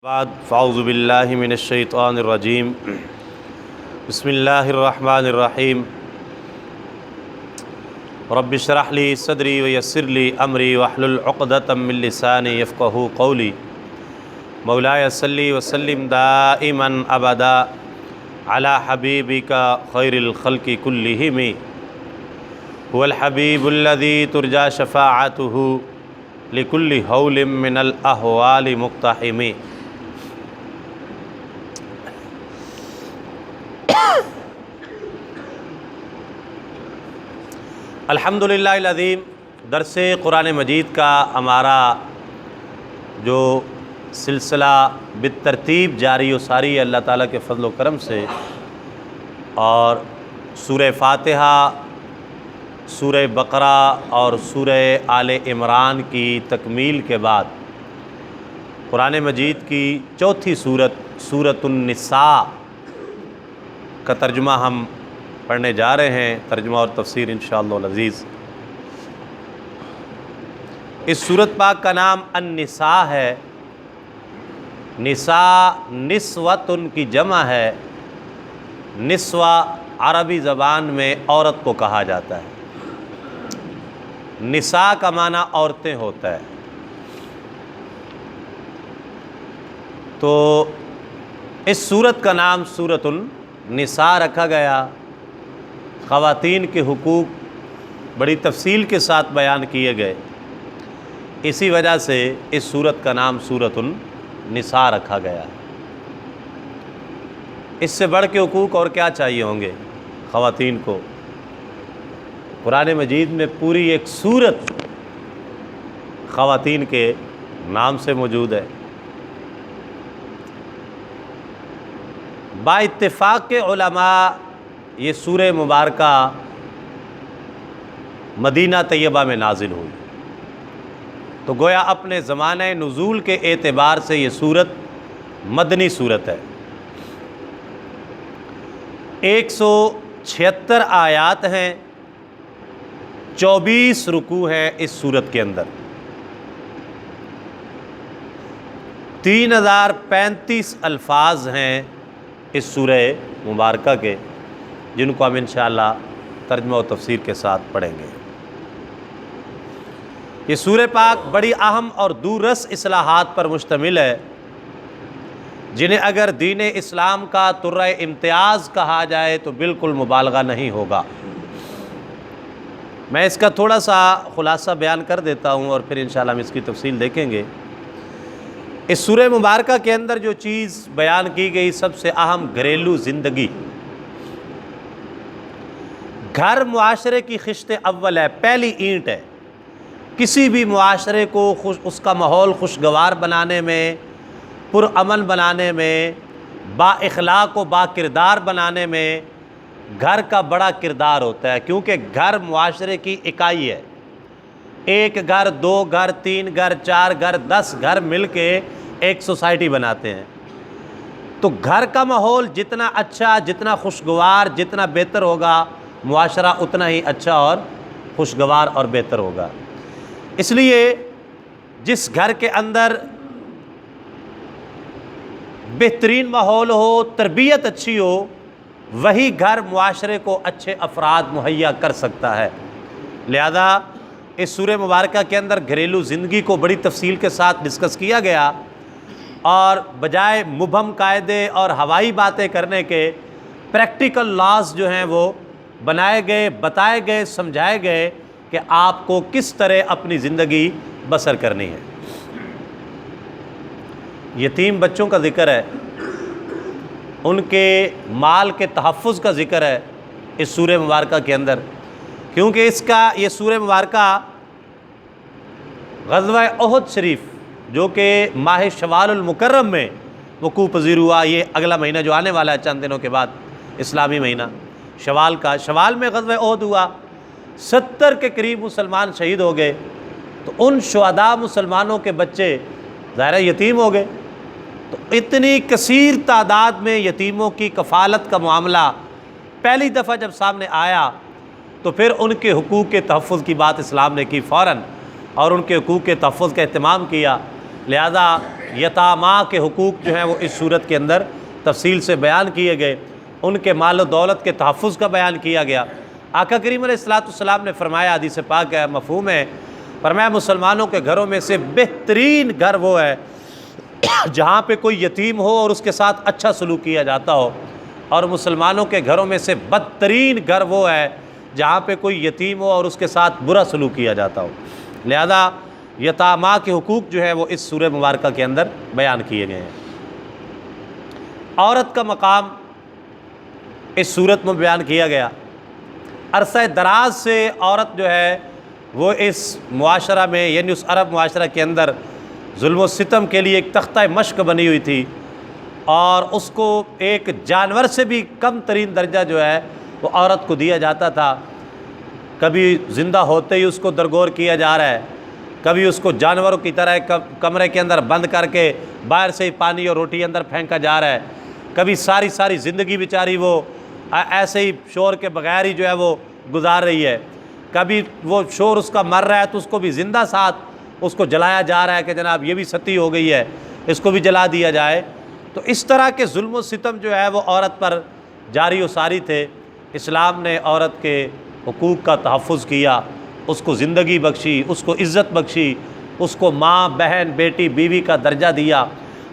بعد فاعوذ باللہ من الشیطان الرجیم بسم اللہ الرحمن الرحیم رب اشرح لی صدری ویسر لی امری واحلل عقدۃ من لسانی یفقہوا قولی مولاي صلی وسلم دائما ابدا علی حبیبک خیر الخلق کلہم هو الحبیب الذی ترجى شفاعته لكل هول من الاحوال مقتحم۔ الحمدللہ العظیم، درس قرآن مجید کا ہمارا جو سلسلہ بالترتیب جاری و ساری ہے اللہ تعالیٰ کے فضل و کرم سے، اور سورہ فاتحہ، سورہ بقرہ اور سورہ آل عمران کی تکمیل کے بعد قرآن مجید کی چوتھی سورۃ النساء کا ترجمہ ہم پڑھنے جا رہے ہیں، ترجمہ اور تفسیر انشاءاللہ العزیز۔ اس سورت پاک کا نام النساء ہے۔ نساء نسوۃ کی جمع ہے۔ نسوہ عربی زبان میں عورت کو کہا جاتا ہے۔ نساء کا معنی عورتیں ہوتا ہے۔ تو اس سورت کا نام سورۃ النساء رکھا گیا۔ خواتین کے حقوق بڑی تفصیل کے ساتھ بیان کیے گئے، اسی وجہ سے اس سورت کا نام سورۃ النساء رکھا گیا۔ اس سے بڑھ کے حقوق اور کیا چاہیے ہوں گے خواتین کو؟ قرآن مجید میں پوری ایک سورت خواتین کے نام سے موجود ہے۔ با اتفاق کے علماء یہ سورہ مبارکہ مدینہ طیبہ میں نازل ہوئی، تو گویا اپنے زمانہ نزول کے اعتبار سے یہ سورت مدنی سورت ہے۔ 176 آیات ہیں، 24 رکوع ہیں اس سورت کے اندر، 3035 الفاظ ہیں اس سورہ مبارکہ کے، جن کو ہم انشاءاللہ ترجمہ و تفسیر کے ساتھ پڑھیں گے۔ یہ سورہ پاک بڑی اہم اور دوررس اصلاحات پر مشتمل ہے، جنہیں اگر دین اسلام کا طرہ امتیاز کہا جائے تو بالکل مبالغہ نہیں ہوگا۔ میں اس کا تھوڑا سا خلاصہ بیان کر دیتا ہوں اور پھر انشاءاللہ ہم اس کی تفصیل دیکھیں گے۔ اس سورہ مبارکہ کے اندر جو چیز بیان کی گئی، سب سے اہم گھریلو زندگی۔ گھر معاشرے کی خشت اول ہے، پہلی اینٹ ہے۔ کسی بھی معاشرے کو اس کا ماحول خوشگوار بنانے میں، پرامن بنانے میں، با اخلاق و با کردار بنانے میں گھر کا بڑا کردار ہوتا ہے، کیونکہ گھر معاشرے کی اکائی ہے۔ ایک گھر، 2 گھر، 3 گھر، 4 گھر، 10 گھر مل کے ایک سوسائٹی بناتے ہیں۔ تو گھر کا ماحول جتنا اچھا، جتنا خوشگوار، جتنا بہتر ہوگا، معاشرہ اتنا ہی اچھا اور خوشگوار اور بہتر ہوگا۔ اس لیے جس گھر کے اندر بہترین ماحول ہو، تربیت اچھی ہو، وہی گھر معاشرے کو اچھے افراد مہیا کر سکتا ہے۔ لہذا اس سورہ مبارکہ کے اندر گھریلو زندگی کو بڑی تفصیل کے ساتھ ڈسکس کیا گیا، اور بجائے مبہم قاعدے اور ہوائی باتیں کرنے کے پریکٹیکل لاز جو ہیں وہ بنائے گئے، بتائے گئے، سمجھائے گئے کہ آپ کو کس طرح اپنی زندگی بسر کرنی ہے۔ یتیم بچوں کا ذکر ہے، ان کے مال کے تحفظ کا ذکر ہے اس سورہ مبارکہ کے اندر، کیونکہ یہ سورہ مبارکہ غزوہ احد شریف، جو کہ ماہ شوال المکرم میں وقوع پذیر ہوا، یہ اگلا مہینہ جو آنے والا ہے چند دنوں کے بعد، اسلامی مہینہ شوال کا، شوال میں غزوہ احد ہوا، 70 کے قریب مسلمان شہید ہو گئے۔ تو ان شہداء مسلمانوں کے بچے ظاہر یتیم ہو گئے۔ تو اتنی کثیر تعداد میں یتیموں کی کفالت کا معاملہ پہلی دفعہ جب سامنے آیا، تو پھر ان کے حقوق کے تحفظ کی بات اسلام نے کی فوراً، اور ان کے حقوق کے تحفظ کا اہتمام کیا۔ لہذا یتاما کے حقوق جو ہیں وہ اس صورت کے اندر تفصیل سے بیان کیے گئے، ان کے مال و دولت کے تحفظ کا بیان کیا گیا۔ آقا کریم علیہ الصلوۃ والسلام نے فرمایا، حدیث پاک ہے، مفہوم ہے، فرمایا مسلمانوں کے گھروں میں سے بہترین گھر وہ ہے جہاں پہ کوئی یتیم ہو اور اس کے ساتھ اچھا سلوک کیا جاتا ہو، اور مسلمانوں کے گھروں میں سے بدترین گھر وہ ہے جہاں پہ کوئی یتیم ہو اور اس کے ساتھ برا سلوک کیا جاتا ہو۔ لہذا یتاما کے حقوق جو ہے وہ اس سورہ مبارکہ کے اندر بیان کیے گئے ہیں۔ عورت کا مقام اس صورت میں بیان کیا گیا۔ عرصہ دراز سے عورت جو ہے وہ اس معاشرہ میں، یعنی اس عرب معاشرہ کے اندر ظلم و ستم کے لیے ایک تختہ مشق بنی ہوئی تھی، اور اس کو ایک جانور سے بھی کم ترین درجہ جو ہے وہ عورت کو دیا جاتا تھا۔ کبھی زندہ ہوتے ہی اس کو درگور کیا جا رہا ہے، کبھی اس کو جانوروں کی طرح کمرے کے اندر بند کر کے باہر سے ہی پانی اور روٹی اندر پھینکا جا رہا ہے، کبھی ساری زندگی بیچاری وہ ایسے ہی شور کے بغیر ہی جو ہے وہ گزار رہی ہے، کبھی وہ شور اس کا مر رہا ہے تو اس کو بھی زندہ ساتھ اس کو جلایا جا رہا ہے کہ جناب یہ بھی ستی ہو گئی ہے، اس کو بھی جلا دیا جائے۔ تو اس طرح کے ظلم و ستم جو ہے وہ عورت پر جاری و ساری تھے۔ اسلام نے عورت کے حقوق کا تحفظ کیا، اس کو زندگی بخشی، اس کو عزت بخشی، اس کو ماں، بہن، بیٹی، بیوی کا درجہ دیا،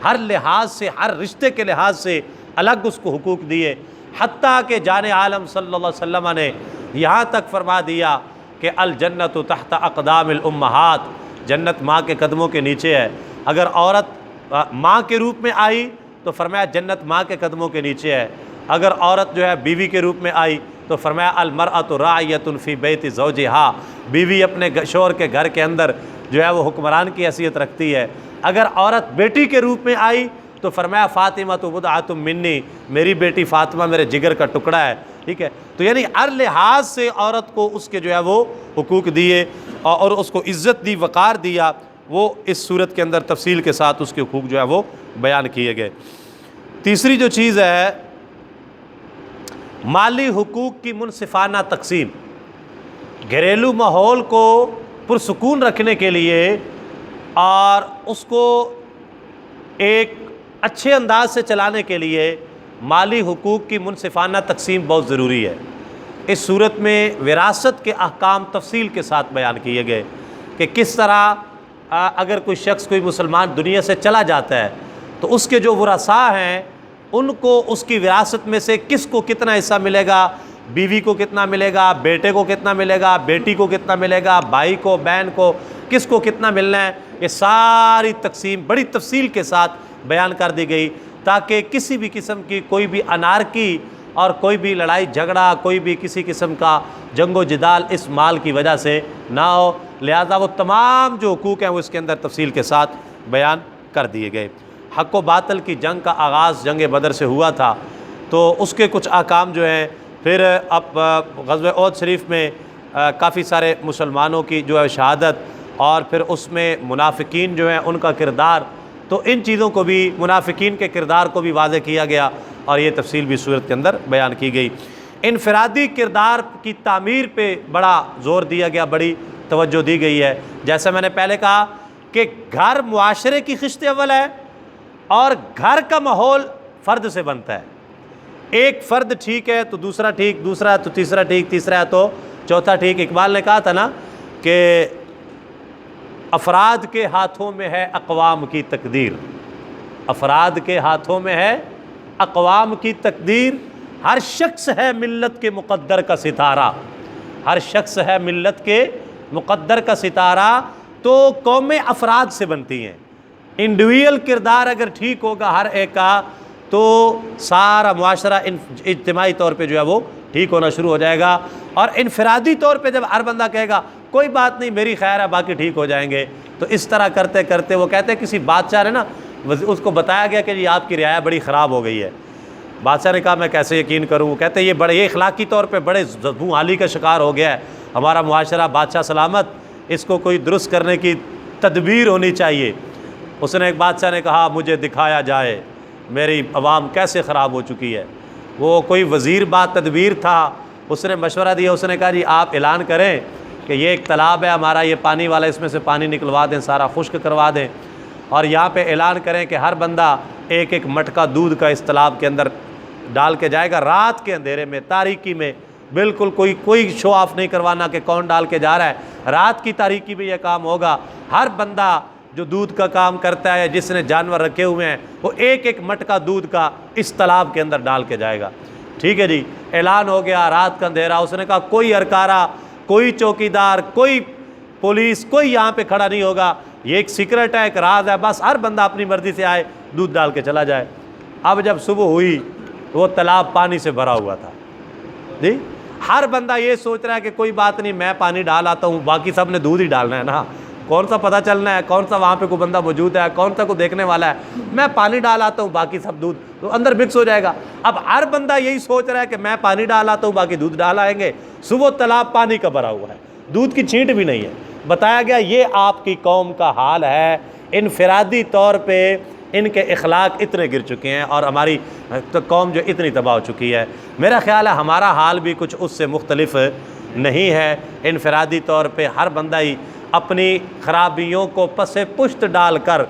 ہر لحاظ سے، ہر رشتے کے لحاظ سے الگ اس کو حقوق دیے، حتیٰ کہ جان عالم صلی اللہ علیہ وسلم نے یہاں تک فرما دیا کہ الجنت تحت اقدام الامہات، جنت ماں کے قدموں کے نیچے ہے۔ اگر عورت ماں کے روپ میں آئی تو فرمایا جنت ماں کے قدموں کے نیچے ہے، اگر عورت جو ہے بیوی کے روپ میں آئی تو فرمایا المرأۃ راعیۃ فی بیت زوجہا، بیوی اپنے شوہر کے گھر کے اندر جو ہے وہ حکمران کی حیثیت رکھتی ہے۔ اگر عورت بیٹی کے روپ میں آئی تو فرمایا فاطمہ بضعۃ منی، میری بیٹی فاطمہ میرے جگر کا ٹکڑا ہے، ٹھیک ہے۔ تو یعنی ہر لحاظ سے عورت کو اس کے جو ہے وہ حقوق دیے اور اس کو عزت دی، وقار دیا، وہ اس صورت کے اندر تفصیل کے ساتھ اس کے حقوق جو ہے وہ بیان کیے گئے۔ تیسری جو چیز ہے مالی حقوق کی منصفانہ تقسیم، گھریلو ماحول کو پرسکون رکھنے کے لیے اور اس کو ایک اچھے انداز سے چلانے کے لیے مالی حقوق کی منصفانہ تقسیم بہت ضروری ہے۔ اس صورت میں وراثت کے احکام تفصیل کے ساتھ بیان کیے گئے کہ کس طرح اگر کوئی شخص، کوئی مسلمان دنیا سے چلا جاتا ہے تو اس کے جو ورثاء ہیں ان کو اس کی وراثت میں سے کس کو کتنا حصہ ملے گا، بیوی کو کتنا ملے گا، بیٹے کو کتنا ملے گا، بیٹی کو کتنا ملے گا، بھائی کو، بہن کو، کس کو کتنا ملنا ہے، یہ ساری تقسیم بڑی تفصیل کے ساتھ بیان کر دی گئی تاکہ کسی بھی قسم کی کوئی بھی انارکی اور کوئی بھی لڑائی جھگڑا، کوئی بھی کسی قسم کا جنگ و جدال اس مال کی وجہ سے نہ ہو۔ لہذا وہ تمام جو حقوق ہیں وہ اس کے اندر تفصیل کے ساتھ بیان کر دیے گئے۔ حق و باطل کی جنگ کا آغاز جنگ بدر سے ہوا تھا، تو اس کے کچھ احکام جو ہیں پھر اب غزوہ احد شریف میں کافی سارے مسلمانوں کی جو ہے شہادت، اور پھر اس میں منافقین جو ہیں ان کا کردار، تو ان چیزوں کو بھی، منافقین کے کردار کو بھی واضح کیا گیا اور یہ تفصیل بھی صورت کے اندر بیان کی گئی۔ انفرادی کردار کی تعمیر پہ بڑا زور دیا گیا، بڑی توجہ دی گئی ہے۔ جیسا میں نے پہلے کہا کہ گھر معاشرے کی خشت اول ہے اور گھر کا ماحول فرد سے بنتا ہے۔ ایک فرد ٹھیک ہے تو دوسرا ٹھیک، دوسرا ہے تو تیسرا ٹھیک، تیسرا ہے تو چوتھا ٹھیک۔ اقبال نے کہا تھا نا کہ افراد کے ہاتھوں میں ہے اقوام کی تقدیر، افراد کے ہاتھوں میں ہے اقوام کی تقدیر، ہر شخص ہے ملت کے مقدر کا ستارہ، ہر شخص ہے ملت کے مقدر کا ستارہ۔ تو قومیں افراد سے بنتی ہیں، انڈیویجول کردار اگر ٹھیک ہوگا ہر ایک کا تو سارا معاشرہ اجتماعی طور پہ جو ہے وہ ٹھیک ہونا شروع ہو جائے گا، اور انفرادی طور پہ جب ہر بندہ کہے گا کوئی بات نہیں میری خیر ہے باقی ٹھیک ہو جائیں گے، تو اس طرح کرتے کرتے وہ کہتے ہیں کسی بادشاہ نے نا اس کو بتایا گیا کہ جی آپ کی رعایا بڑی خراب ہو گئی ہے، بادشاہ نے کہا میں کیسے یقین کروں، وہ کہتے ہیں یہ اخلاقی طور پہ بڑے زبوں حالی کا شکار ہو گیا ہے ہمارا معاشرہ، بادشاہ سلامت، اس کو کوئی درست کرنے کی تدبیر ہونی چاہیے۔ اس نے ایک بادشاہ نے کہا مجھے دکھایا جائے میری عوام کیسے خراب ہو چکی ہے۔ وہ کوئی وزیر بات تدبیر تھا، اس نے مشورہ دیا، اس نے کہا جی آپ اعلان کریں کہ یہ ایک تالاب ہے ہمارا، یہ پانی والا، اس میں سے پانی نکلوا دیں، سارا خشک کروا دیں۔ اور یہاں پہ اعلان کریں کہ ہر بندہ ایک ایک مٹکا دودھ کا اس تالاب کے اندر ڈال کے جائے گا، رات کے اندھیرے میں، تاریکی میں، بالکل کوئی شو آف نہیں کروانا کہ کون ڈال کے جا رہا ہے، رات کی تاریکی میں یہ کام ہوگا۔ ہر بندہ جو دودھ کا کام کرتا ہے، جس نے جانور رکھے ہوئے ہیں، وہ ایک ایک مٹکا دودھ کا اس تالاب کے اندر ڈال کے جائے گا۔ ٹھیک ہے جی، اعلان ہو گیا، رات کا اندھیرا، اس نے کہا کوئی ارکارہ، کوئی چوکیدار، کوئی پولیس، کوئی یہاں پہ کھڑا نہیں ہوگا، یہ ایک سیکرٹ ہے، ایک راز ہے، بس ہر بندہ اپنی مرضی سے آئے، دودھ ڈال کے چلا جائے۔ اب جب صبح ہوئی وہ تالاب پانی سے بھرا ہوا تھا جی، ہر بندہ یہ سوچ رہا ہے کہ کوئی بات نہیں، میں پانی ڈال آتا ہوں، باقی سب نے دودھ ہی ڈالنا ہے نا، کون سا پتہ چلنا ہے، کون سا وہاں پہ کوئی بندہ موجود ہے، کون سا کوئی دیکھنے والا ہے، میں پانی ڈال آتا ہوں، باقی سب دودھ تو اندر مکس ہو جائے گا۔ اب ہر بندہ یہی سوچ رہا ہے کہ میں پانی ڈال آتا ہوں، باقی دودھ ڈال آئیں گے۔ صبح تالاب پانی کا بھرا ہوا ہے، دودھ کی چھینٹ بھی نہیں ہے۔ بتایا گیا یہ آپ کی قوم کا حال ہے، انفرادی طور پہ ان کے اخلاق اتنے گر چکے ہیں اور ہماری قوم جو اتنی تباہ ہو چکی ہے۔ میرا خیال ہے ہمارا حال بھی کچھ اس سے مختلف نہیں ہے۔ انفرادی طور پہ ہر بندہ ہی اپنی خرابیوں کو پس پشت ڈال کر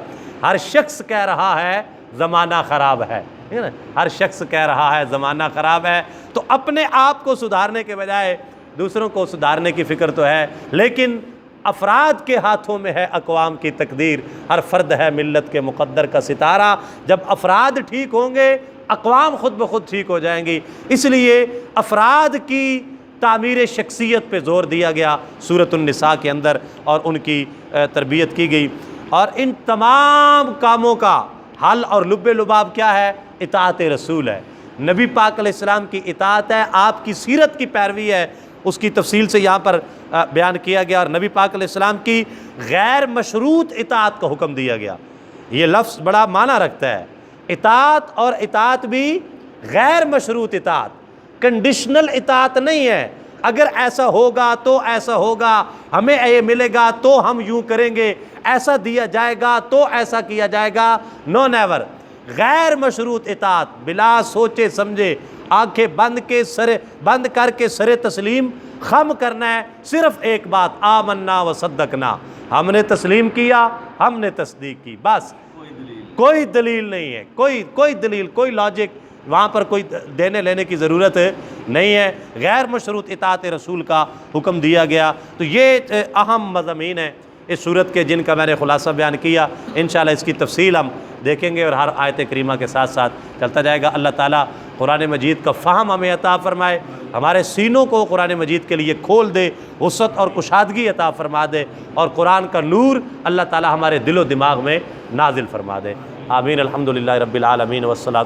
ہر شخص کہہ رہا ہے زمانہ خراب ہے، ٹھیک ہے نا، ہر شخص کہہ رہا ہے زمانہ خراب ہے، تو اپنے آپ کو سدھارنے کے بجائے دوسروں کو سدھارنے کی فکر تو ہے، لیکن افراد کے ہاتھوں میں ہے اقوام کی تقدیر، ہر فرد ہے ملت کے مقدر کا ستارہ۔ جب افراد ٹھیک ہوں گے اقوام خود بخود ٹھیک ہو جائیں گی، اس لیے افراد کی تعمیر شخصیت پہ زور دیا گیا سورۃ النساء کے اندر، اور ان کی تربیت کی گئی۔ اور ان تمام کاموں کا حل اور لب لباب کیا ہے؟ اطاعت رسول ہے، نبی پاک علیہ السلام کی اطاعت ہے، آپ کی سیرت کی پیروی ہے، اس کی تفصیل سے یہاں پر بیان کیا گیا، اور نبی پاک علیہ السلام کی غیر مشروط اطاعت کا حکم دیا گیا۔ یہ لفظ بڑا معنی رکھتا ہے، اطاعت، اور اطاعت بھی غیر مشروط اطاعت، کنڈیشنل اطاعت نہیں ہے، اگر ایسا ہوگا تو ایسا ہوگا، ہمیں یہ ملے گا تو ہم یوں کریں گے، ایسا دیا جائے گا تو ایسا کیا جائے گا، نو نیور، غیر مشروط اطاعت، بلا سوچے سمجھے، آنکھیں بند کر کے سر تسلیم خم کرنا ہے، صرف ایک بات، آمنا و صدقنا، ہم نے تسلیم کیا، ہم نے تصدیق کی، بس کوئی دلیل نہیں ہے، کوئی دلیل، کوئی لاجک وہاں پر، کوئی دینے لینے کی ضرورت نہیں ہے، غیر مشروط اطاعت رسول کا حکم دیا گیا۔ تو یہ اہم مضامین ہیں اس صورت کے، جن کا میں نے خلاصہ بیان کیا۔ انشاءاللہ اس کی تفصیل ہم دیکھیں گے اور ہر آیت کریمہ کے ساتھ ساتھ چلتا جائے گا۔ اللہ تعالیٰ قرآن مجید کا فہم ہمیں عطا فرمائے، ہمارے سینوں کو قرآن مجید کے لیے کھول دے، وسعت اور کشادگی عطا فرما دے، اور قرآن کا نور اللہ تعالیٰ ہمارے دل و دماغ میں نازل فرما دے۔ آمین۔ الحمدللہ رب العالمین والصلاۃ